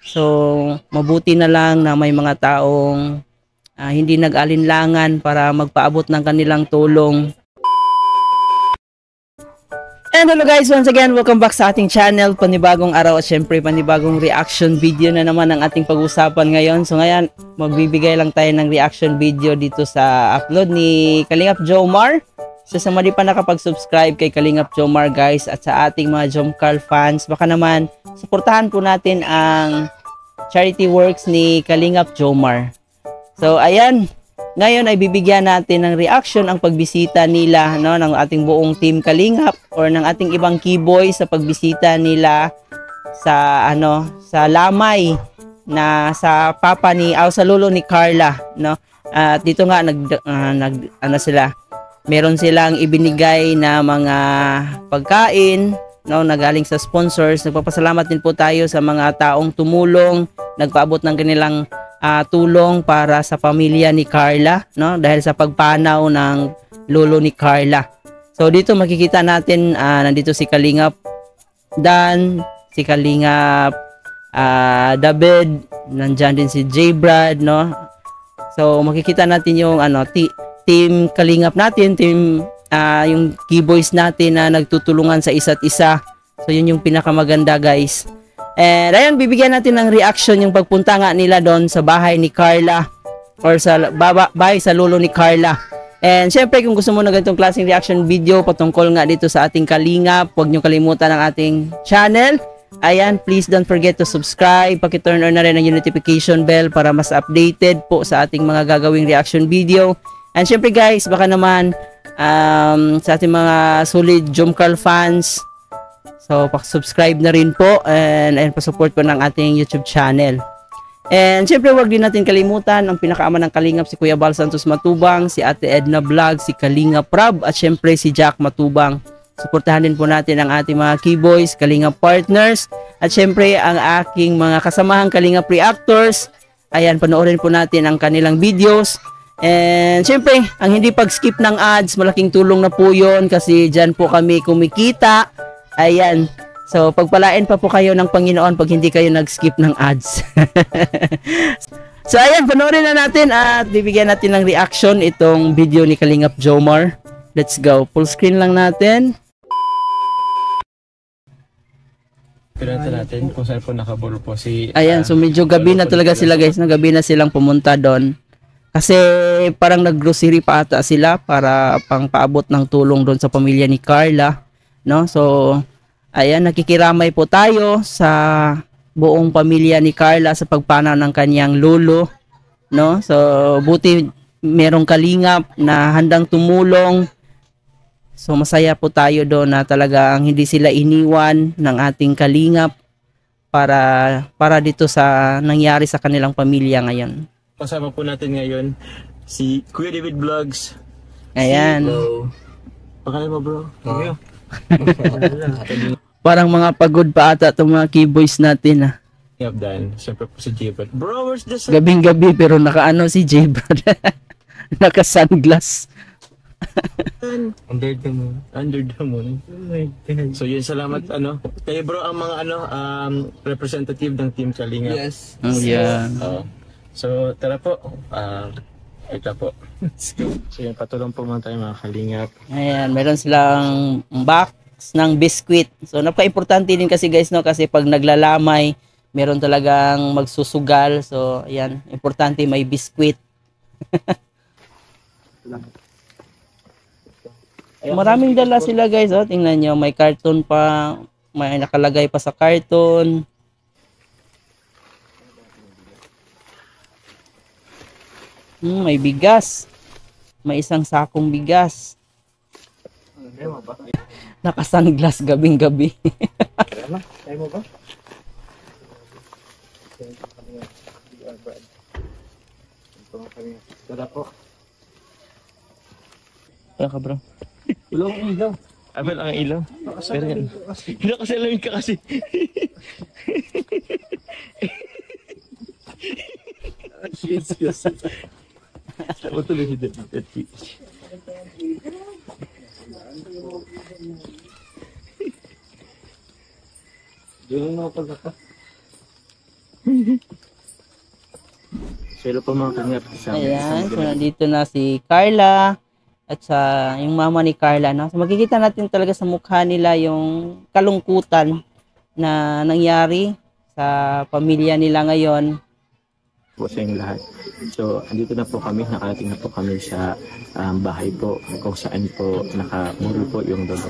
So, mabuti na lang na may mga taong hindi nag-alinlangan para magpaabot ng kanilang tulong. And hello guys, once again, welcome back sa ating channel. Panibagong araw at syempre panibagong reaction video na naman ang ating pag-usapan ngayon. So ngayon, magbibigay lang tayo ng reaction video dito sa upload ni Kalingap Jomar. So sa mga di pa nakapag-subscribe kay Kalingap Jomar guys at sa ating mga Jomcar fans, baka naman suportahan po natin ang charity works ni Kalingap Jomar. So ayan, ngayon ay bibigyan natin ng reaction ang pagbisita nila, no, ng ating buong team Kalingap or ng ating ibang keyboy sa pagbisita nila sa sa Lamay na sa papa ni sa lolo ni Carla, no. At dito nga sila. Meron silang ibinigay na mga pagkain, no, na galing sa sponsors. Nagpapasalamat din po tayo sa mga taong tumulong, nagpaabot ng kanilang tulong para sa pamilya ni Carla, no, dahil sa pagpanaw ng lolo ni Carla. So dito makikita natin nandito si Kalingap Dan, si Kalingap David, nandiyan din si J Brad, no. So makikita natin yung team Kalingap natin, team yung keyboys natin na nagtutulungan sa isa't isa. So yun yung pinakamaganda guys. And ayan, bibigyan natin ng reaction yung pagpunta nga nila doon sa bahay ni Carla or sa bahay sa lolo ni Carla. And syempre kung gusto mo na ganitong klaseng reaction video patungkol nga dito sa ating Kalingap, huwag nyo kalimutan ang ating channel. Ayan, please don't forget to subscribe. Paki-turn on na rin ang notification bell para mas updated po sa ating mga gagawing reaction video. And syempre guys, baka naman sa ating mga solid Jomcar fans, so pa-subscribe na rin po and pa-support po ng ating YouTube channel. And syempre wag din natin kalimutan ang pinakaama ng Kalingap, si Kuya Bal Santos Matubang, si Ate Edna Vlog, si Kalingap Rab at syempre si Jack Matubang. Suportahan din po natin ang ating mga keyboys, Kalingap partners at syempre ang aking mga kasamahang Kalingap reactors. Ayan, panoorin po natin ang kanilang videos. And syempre, ang hindi pag-skip ng ads, malaking tulong na po yun kasi dyan po kami kumikita. Ayan. So, pagpalain pa po kayo ng Panginoon pag hindi kayo nag-skip ng ads. So, ayan. Panoorin na natin at bibigyan natin ng reaction itong video ni Kalingap Jomar. Let's go. Full screen lang natin. Pinata natin kung saan po nakaburo po si... Ayan. So, medyo gabi na talaga sila guys. Gabi na silang pumunta doon. Kasi parang nag-grocery pa ata sila para pang paabot ng tulong doon sa pamilya ni Carla. No? So, ayan, nakikiramay po tayo sa buong pamilya ni Carla sa pagpanaw ng kanyang lolo, no? So, buti merong Kalingap na handang tumulong. So, masaya po tayo doon na talagang hindi sila iniwan ng ating Kalingap para dito sa nangyari sa kanilang pamilya ngayon. Kasama po natin ngayon si Kuya David Vlogs. Ayan. Pakala mo bro. Oh. Parang mga pagod pa ata itong mga keyboys natin Yup, Dan. Siyempre po si J-Brad. Bro, where's the sun? Gabing-gabi pero naka si J-Brad. Naka-sunglass. Under the moon. Under the moon. Oh my God. So yun, salamat kayo bro ang mga representative ng Team Kalingap. Yes. Oh yeah. So tara po. Ito po. So yun, patulong po mga tayo mga Kalingap. Ayan, meron silang box ng biskwit. So napaka-importante din kasi guys, no, kasi pag naglalamay, meron talagang magsusugal. So ayan, importante may biskwit. Maraming dala sila guys, oh, tingnan nyo, may carton pa, may nakalagay pa sa carton. May bigas. May isang sakong bigas. Naka-sunglass gabing-gabi. Kaya mo ba? Tara po. Kaya ka bro. Wala akong ilaw. Abel ang ilaw. Pero yan. Nakasalamin ka kasi. Excuse. Ako tuloy si David. Doon na ako pagkaka. Sino po mga kanyap? Ayan, so nandito na si Carla at sa yung mama ni Carla, no? So makikita natin talaga sa mukha nila yung kalungkutan na nangyari sa pamilya nila ngayon. Po sa inyong lahat. So, andito na po kami, nakarating na po kami sa bahay po kung saan po nakamuro po yung lola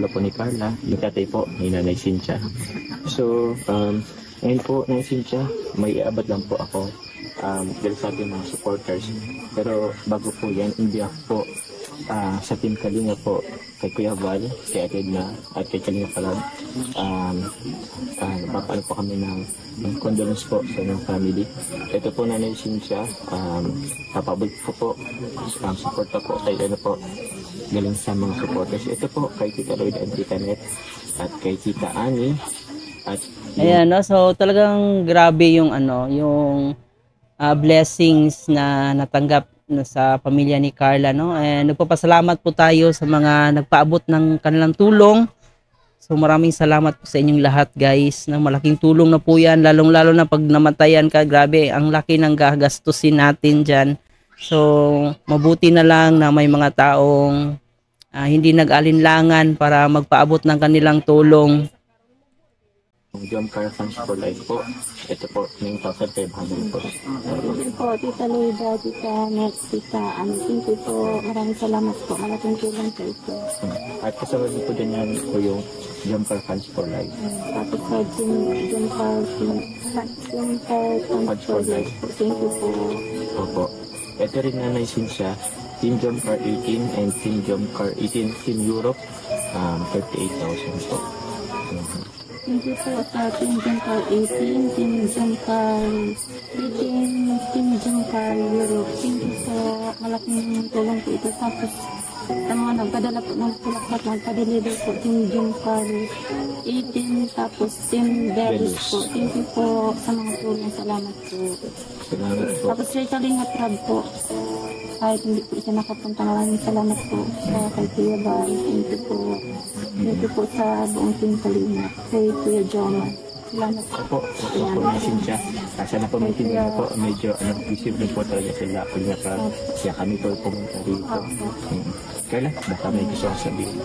po ni Carla, yung tatay po ni Nanay Cynthia. So, ngayon po, Nanay Cynthia, may iabot lang po ako dahil sa ating mga supporters. Pero bago po yan, in behalf po sa Team Kalinga po, kay Kuya Val, kay Ate Edna, at kay Kalinga Palag, papaano po kami ng condolence po sa inyong family. Ito po Nanay Cynthia, papabot ko po, support po kay ano po, galing sa mga supporters. Ito po kay Tita Lloyd and Tita Net, at kay Tita Annie, at Ayan, no? So talagang grabe yung yung blessings na natanggap sa pamilya ni Carla, no? And nagpapasalamat po tayo sa mga nagpaabot ng kanilang tulong. So maraming salamat po sa inyong lahat, guys. Na malaking tulong na po 'yan, lalong-lalo na pag namatayan ka. Grabe, ang laki ng gagastusin natin diyan. So mabuti na lang na may mga taong hindi nag-alinlangan para magpaabot ng kanilang tulong. Jump Car Fans for Life po. Ito po, 9,500 po. Thank you po, Tita Loida, Tita Net, Tita thank you po. Maraming salamat po. Malaking tulong po ito. At kasama din po dyan yan po yung Jump Car Fans for Life. Tapos sa Jump Car Fans for Life po. Thank you po. Opo. Ito rin Nanay Cynthia, Team Jump Car 18 and Team Jump Car 18, Team Europe, 38,000 po. Thank you po sa Team Jump Car 18, Team Jump Car 18, Team Jump Car Europe. Thank you po. Malaking tulong po ito. Tapos sa mga nagpadala po ng pulaklak, nagpa-deliver po Team Jump Car 18, tapos Team Belis po. Thank you po sa mga tulong. Salamat po. Salamat po. Tapos Sir Kalinga Prab po. Kahit hindi po siya nakapunta, maraming salamat po sa kay Kuya Val. Thank you po. Thank you po sa buong Team Kalinga. Kay Kuya Joma. Salamat po. Opo, Nanay Cynthia. Sana po may tingin na po, medyo visible po talaga sila. Kuya Prab, kaya kami po pumunta rito. Kaya baka may gusto kong sabihin.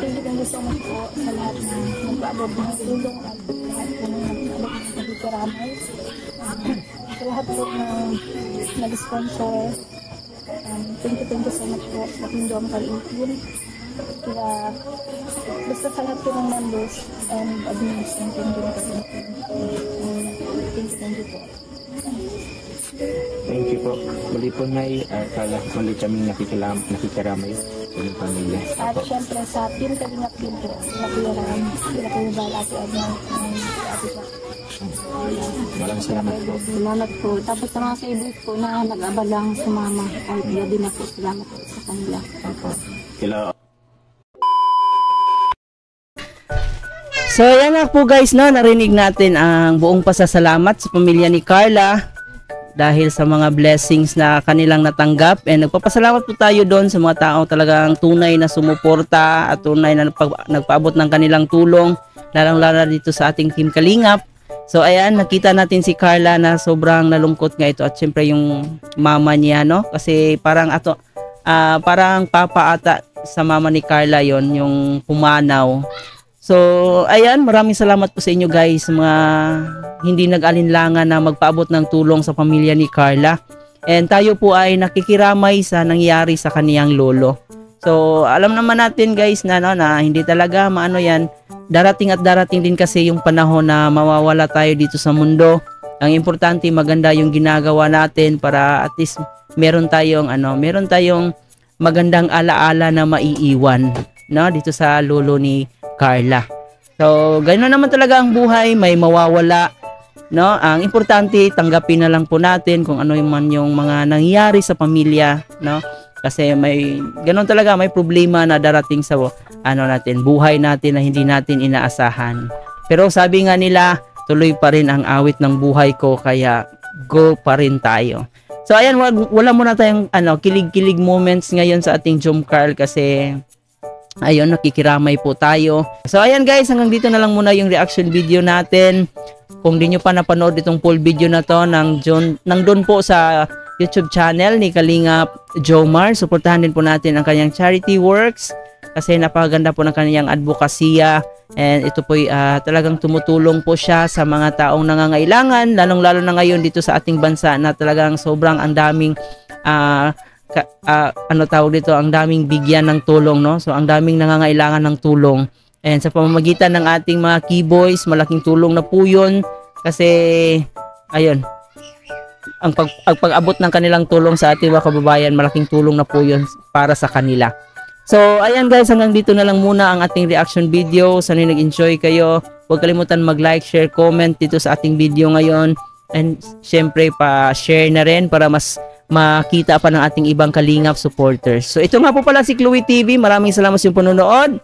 Thank you so much po sa lahat na nagpaabot ng tulong at lahat po ng nagpaabot ng pagkikaramay. Sa lahat po na nag-sponsor. Thank you so much po sa Kingdom Kalintin. Kaya basta sa lahat po ng members and admins ng Kingdom Kalintin. Thank you po. Thank you po. Muli po Nay, kala muli kami nakikiramay sa inyong pamilya. At syempre sa Team Kalingap din po, sila Kuya Ram, sila Kuya Val, Ate Edna, Ate Jack. Maraming salamat po. Salamat po. Tapos sa mga savings po na nag-abalang sumama, kahit gabi na po, salamat po sa kanila. Opo. Kila So yan na po guys, no, narinig natin ang buong pasasalamat sa pamilya ni Carla dahil sa mga blessings na kanilang natanggap, and nagpapasalamat po tayo doon sa mga tao talagang tunay na sumuporta at tunay na nagpaabot ng kanilang tulong, lalong-lalo dito sa ating Team Kalingap. So ayan, nakita natin si Carla na sobrang nalungkot nga ito, at syempre yung mama niya, no, kasi parang parang papa ata sa mama ni Carla yon, yung pumanaw. So, ayan, maraming salamat po sa inyo guys, mga hindi nag-alinlangan na magpaabot ng tulong sa pamilya ni Carla. And tayo po ay nakikiramay sa nangyari sa kaniyang lolo. So, alam naman natin guys na, no, na hindi talaga maano yan. Darating at darating din kasi yung panahon na mawawala tayo dito sa mundo. Ang importante, maganda yung ginagawa natin para at least meron tayong magandang alaala na maiiwan, no, dito sa lolo ni Carla. So, ganoon naman talaga ang buhay, may mawawala, no? Ang importante, tanggapin na lang po natin kung ano man yung mga nangyayari sa pamilya, no? Kasi may ganoon talaga, may problema na darating sa buhay natin na hindi natin inaasahan. Pero sabi nga nila, tuloy pa rin ang awit ng buhay ko, kaya go pa rin tayo. So ayan, wala muna tayong kilig-kilig moments ngayon sa ating Jump Car kasi ayun, nakikiramay po tayo. So ayan guys, hanggang dito na lang muna yung reaction video natin. kung di nyo pa napanood itong full video na to nandun po sa YouTube channel ni Kalingap Jomar, suportahan din po natin ang kanyang charity works kasi napakaganda po ng kanyang advokasya, and ito po talagang tumutulong po siya sa mga taong nangangailangan, lalong-lalo na ngayon dito sa ating bansa na talagang sobrang ang daming ang daming bigyan ng tulong, no? So ang daming nangangailangan ng tulong, and sa pamamagitan ng ating mga keyboys, malaking tulong na po yun kasi ayun, ang pag-abot ng kanilang tulong sa ating mga kababayan, malaking tulong na po yun para sa kanila. So, ayan guys, hanggang dito na lang muna ang ating reaction video. Sana nag-enjoy kayo. Huwag kalimutan mag-like, share, comment dito sa ating video ngayon. And syempre, pa-share na rin para mas makita pa ng ating ibang Kalingap supporters. So, ito nga po pala si Chloe TV. Maraming salamat sa panonood.